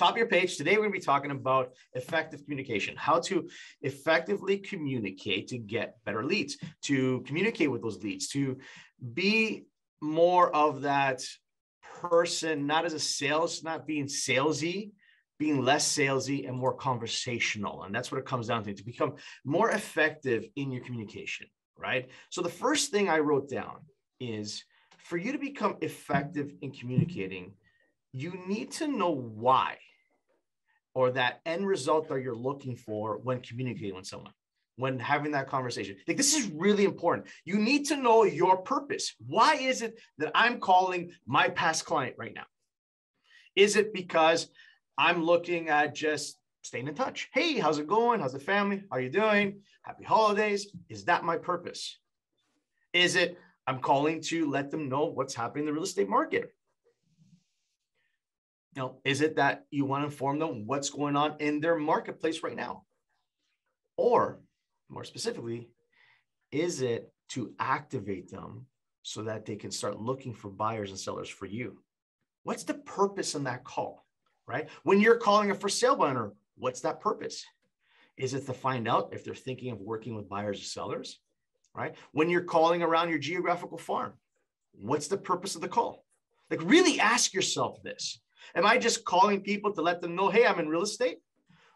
top of your page. Today, we're going to be talking about effective communication, how to effectively communicate to get better leads, to communicate with those leads, to be more of that person, not as a sales, not being salesy, being less salesy and more conversational. And that's what it comes down to become more effective in your communication, right? So the first thing I wrote down is for you to become effective in communicating, you need to know why, or that end result that you're looking for when communicating with someone, when having that conversation. Like, this is really important. You need to know your purpose. Why is it that I'm calling my past client right now? Is it because I'm looking at just staying in touch? Hey, how's it going? How's the family? How are you doing? Happy holidays. Is that my purpose? Is it I'm calling to let them know what's happening in the real estate market? You know, is it that you want to inform them what's going on in their marketplace right now? Or more specifically, is it to activate them so that they can start looking for buyers and sellers for you? What's the purpose in that call, right? When you're calling a for sale buyer, what's that purpose? Is it to find out if they're thinking of working with buyers or sellers, right? When you're calling around your geographical farm, what's the purpose of the call? Like, really ask yourself this. Am I just calling people to let them know, hey, I'm in real estate?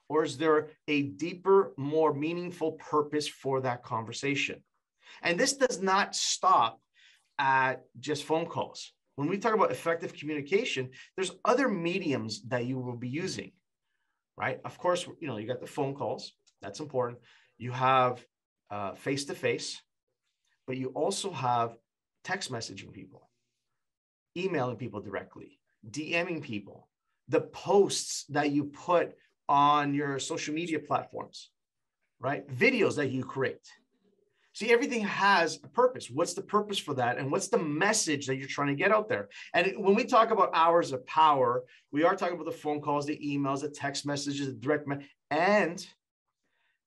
Or is there a deeper, more meaningful purpose for that conversation? And this does not stop at just phone calls. When we talk about effective communication, there's other mediums that you will be using, right? Of course, you know, you got the phone calls. That's important. You have face-to-face, but you also have text messaging people, emailing people directly, DMing people, the posts that you put on your social media platforms, right? Videos that you create. See, everything has a purpose. What's the purpose for that? And what's the message that you're trying to get out there? And when we talk about hours of power, we are talking about the phone calls, the emails, the text messages, the direct and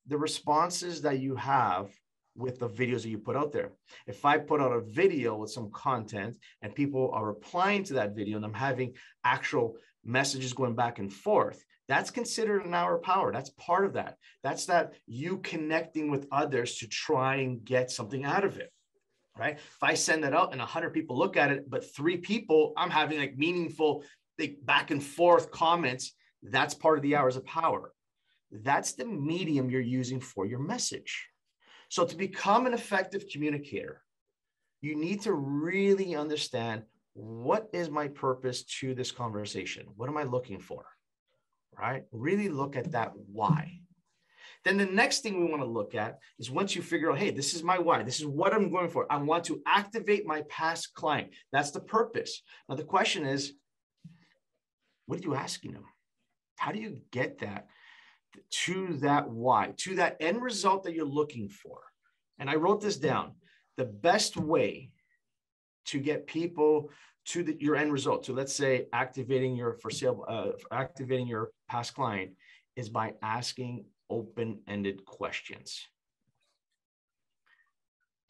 the responses that you have with the videos that you put out there. If I put out a video with some content and people are replying to that video and I'm having actual messages going back and forth, that's considered an hour of power. That's part of that. That's that you connecting with others to try and get something out of it, right? If I send that out and 100 people look at it, but 3 people, I'm having like meaningful like back and forth comments, that's part of the hours of power. That's the medium you're using for your message. So to become an effective communicator, you need to really understand, what is my purpose to this conversation? What am I looking for? Right? Really look at that why. Then the next thing we want to look at is, once you figure out, hey, this is my why, this is what I'm going for. I want to activate my past client. That's the purpose. Now the question is, what are you asking them? How do you get that to that why, to that end result that you're looking for? And I wrote this down. The best way to get people to your end result, so let's say activating your for sale, activating your past client, is by asking open-ended questions.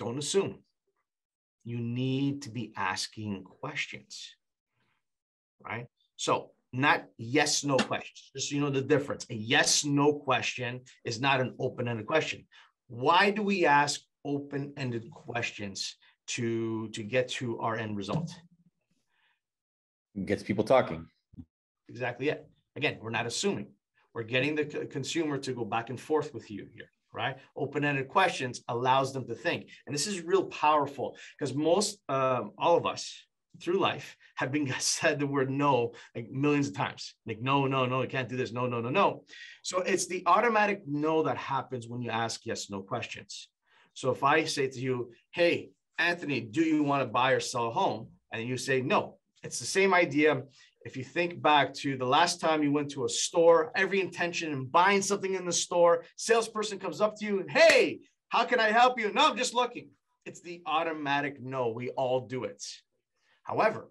Don't assume. You need to be asking questions, right? So not yes, no questions. Just so you know the difference. A yes, no question is not an open-ended question. Why do we ask open-ended questions to get to our end result? Gets people talking. Exactly it. Again, we're not assuming. We're getting the consumer to go back and forth with you here, right? Open-ended questions allows them to think. And this is real powerful, because most, all of us through life have been said the word no like millions of times. Like, no, no, no, you can't do this. No, no, no, no. So it's the automatic no that happens when you ask yes, no questions. So if I say to you, hey, Anthony, do you want to buy or sell a home? And you say no. It's the same idea. If you think back to the last time you went to a store, every intention in buying something in the store, salesperson comes up to you and, hey, how can I help you? No, I'm just looking. It's the automatic no. We all do it. However,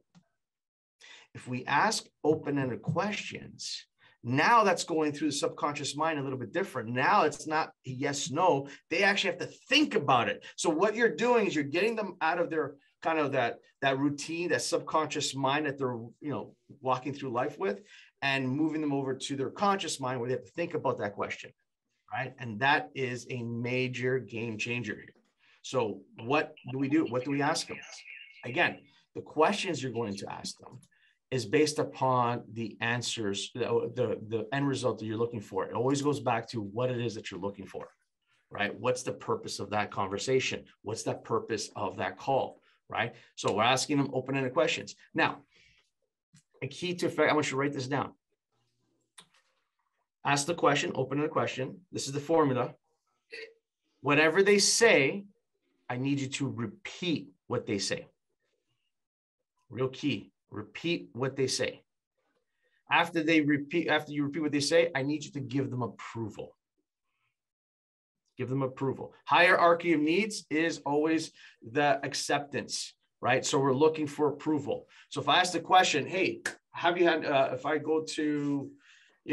if we ask open-ended questions, now that's going through the subconscious mind a little bit different. Now it's not a yes, no. They actually have to think about it. So what you're doing is you're getting them out of their kind of that routine, that subconscious mind that they're, walking through life with. and moving them over to their conscious mind where they have to think about that question, right? And that is a major game changer here. So what do we do? What do we ask them? Again, the questions you're going to ask them is based upon the answers, the end result that you're looking for. It always goes back to what it is that you're looking for, right? What's the purpose of that conversation? What's the purpose of that call, right? So we're asking them open-ended questions. Now, a key to effect, I want you to write this down. Ask the question, open-ended question. This is the formula. Whatever they say, I need you to repeat what they say. Real key. Repeat what they say. After you repeat what they say, I need you to give them approval. Give them approval. Hierarchy of needs is always the acceptance, right? So we're looking for approval. So if I ask the question, hey, have you had, if I go to,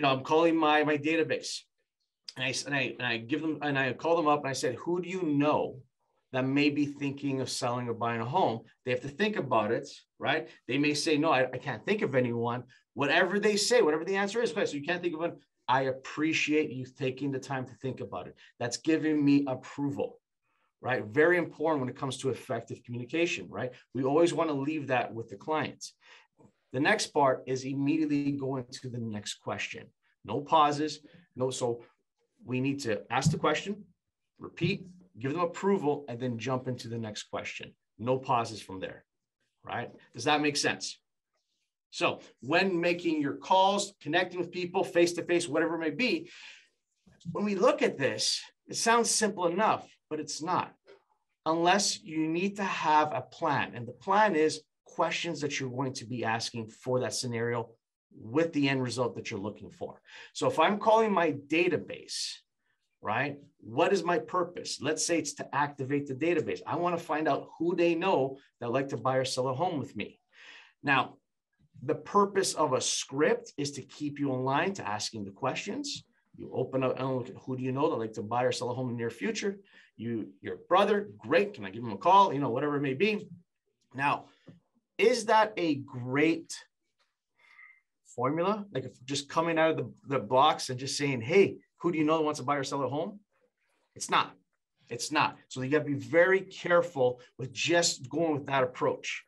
I'm calling my database and I give them, and I call them up and I said, who do you know that may be thinking of selling or buying a home? They have to think about it, right? They may say, no, I can't think of anyone. Whatever they say, whatever the answer is, okay, so you can't think of one. I appreciate you taking the time to think about it. That's giving me approval, right? Very important when it comes to effective communication, right? We always want to leave that with the clients. The next part is immediately going to the next question. No pauses, so we need to ask the question, repeat, give them approval, and then jump into the next question. No pauses from there, right? Does that make sense? So when making your calls, connecting with people face-to-face, whatever it may be, when we look at this, it sounds simple enough, but it's not. Unless you need to have a plan. And the plan is questions that you're going to be asking for that scenario with the end result that you're looking for. So if I'm calling my database, right? What is my purpose? Let's say it's to activate the database. I want to find out who they know that like to buy or sell a home with me. Now, the purpose of a script is to keep you in line to asking the questions. You open up, who do you know that like to buy or sell a home in the near future? Your brother, great. Can I give him a call? Whatever it may be. Now, is that a great formula? Like if just coming out of the box and just saying, hey, who do you know that wants to buy or sell a home? It's not. It's not. So you got to be very careful with just going with that approach.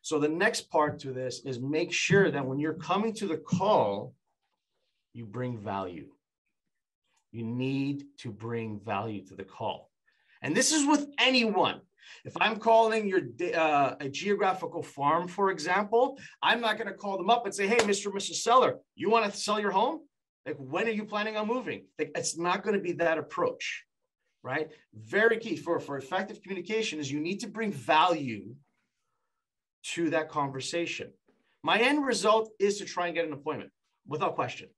So the next part to this is make sure that when you're coming to the call, you bring value. You need to bring value to the call. And this is with anyone. If I'm calling a geographical farm, for example, I'm not going to call them up and say, hey, Mr. and Mrs. Seller, you want to sell your home? Like, when are you planning on moving? Like, it's not going to be that approach, right? Very key for effective communication is you need to bring value to that conversation. My end result is to try and get an appointment without question,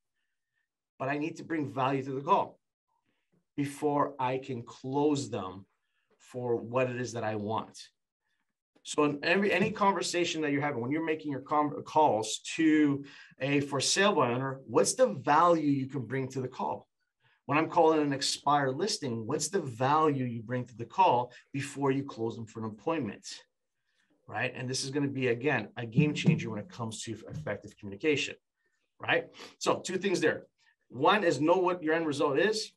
but I need to bring value to the call before I can close them for what it is that I want. So in any conversation that you're having, when you're making your calls to a for sale by owner, what's the value you can bring to the call? When I'm calling an expired listing, what's the value you bring to the call before you close them for an appointment? Right? And this is going to be, again, a game changer when it comes to effective communication, right? So 2 things there. 1 is know what your end result is.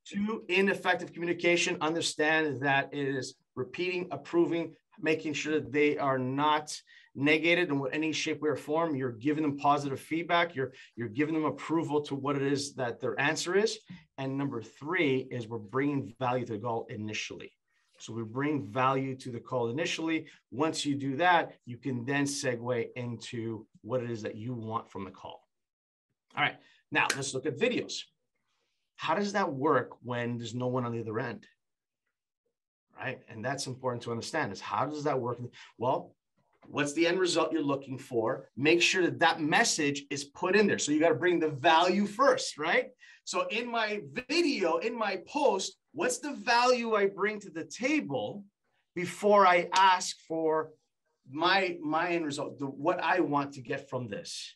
2, in effective communication, understand that it is repeating, approving, making sure that they are not negated in any shape, way, or form. You're giving them positive feedback. You're giving them approval to what it is that their answer is. And number 3 is we're bringing value to the call initially. So we bring value to the call initially. Once you do that, you can then segue into what it is that you want from the call. All right, now let's look at videos. How does that work when there's no one on the other end? Right, and that's important to understand is how does that work? Well, what's the end result you're looking for? Make sure that that message is put in there. So you got to bring the value first, right? So in my video, in my post, what's the value I bring to the table before I ask for my end result, what I want to get from this,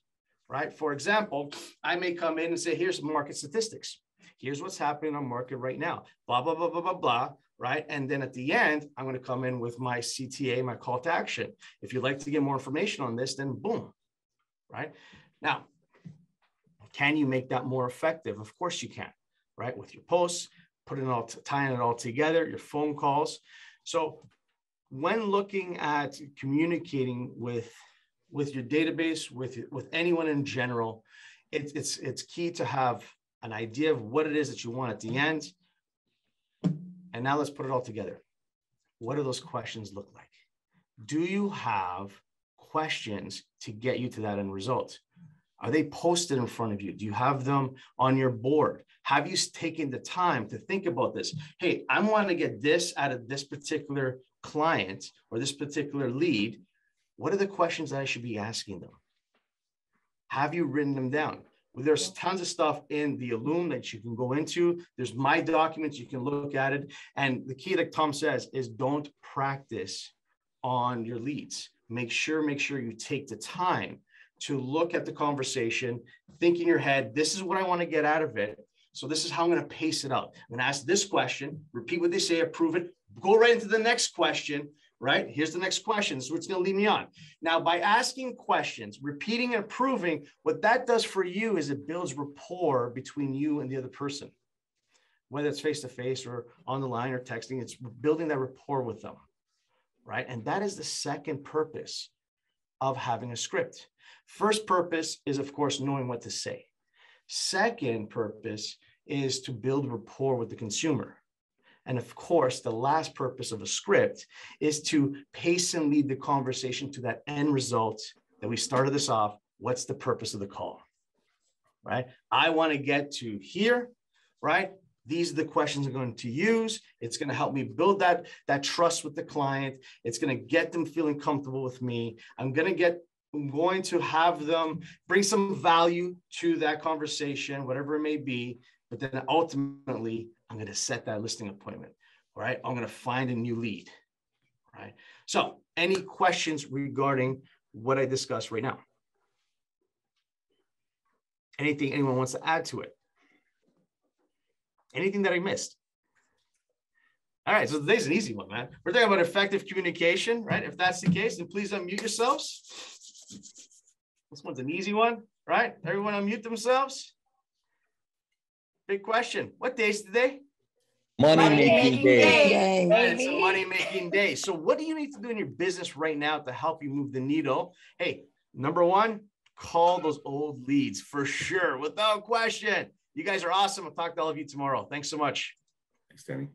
right? For example, I may come in and say, here's market statistics. Here's what's happening on market right now, blah, blah, blah, blah, blah, blah, right? And then at the end, I'm going to come in with my CTA, my call to action. If you'd like to get more information on this, then boom, right? Now, Can you make that more effective? Of course you can, right? With your posts, tying it all together, your phone calls. So when looking at communicating with your database, with anyone in general, it's key to have an idea of what it is that you want at the end. And now let's put it all together. What do those questions look like? Do you have questions to get you to that end result? Are they posted in front of you? Do you have them on your board? Have you taken the time to think about this? Hey, I want to get this out of this particular client or this particular lead. What are the questions that I should be asking them? Have you written them down? Well, there's tons of stuff in the Loom that you can go into. There's my documents. You can look at it. And the key that Tom says is don't practice on your leads. Make sure you take the time to look at the conversation, think in your head, this is what I want to get out of it. So this is how I'm going to pace it out. I'm going to ask this question, repeat what they say, approve it, go right into the next question, right? Here's the next question. This is what's going to lead me on. Now, by asking questions, repeating and approving, what that does for you is it builds rapport between you and the other person. Whether it's face-to-face or on the line or texting, it's building that rapport with them, right? And that is the second purpose of having a script. First purpose is, of course, knowing what to say. Second purpose is to build rapport with the consumer. And of course, the last purpose of a script is to pace and lead the conversation to that end result that we started this off. What's the purpose of the call, right? I want to get to here, right? These are the questions I'm going to use. It's going to help me build that trust with the client. It's going to get them feeling comfortable with me. I'm going to have them bring some value to that conversation, whatever it may be. But then ultimately, I'm going to set that listing appointment. All right. I'm going to find a new lead. All right. So any questions regarding what I discussed right now? Anything anyone wants to add to it? Anything that I missed? All right, so today's an easy one, man. We're talking about effective communication, right? If that's the case, then please unmute yourselves. This one's an easy one, right? Everyone unmute themselves. Big question. What day is today? Money-making day. Right, it's a money-making day. So what do you need to do in your business right now to help you move the needle? Hey, number one, call those old leads for sure, without question. You guys are awesome. I'll talk to all of you tomorrow. Thanks so much. Thanks, Danny.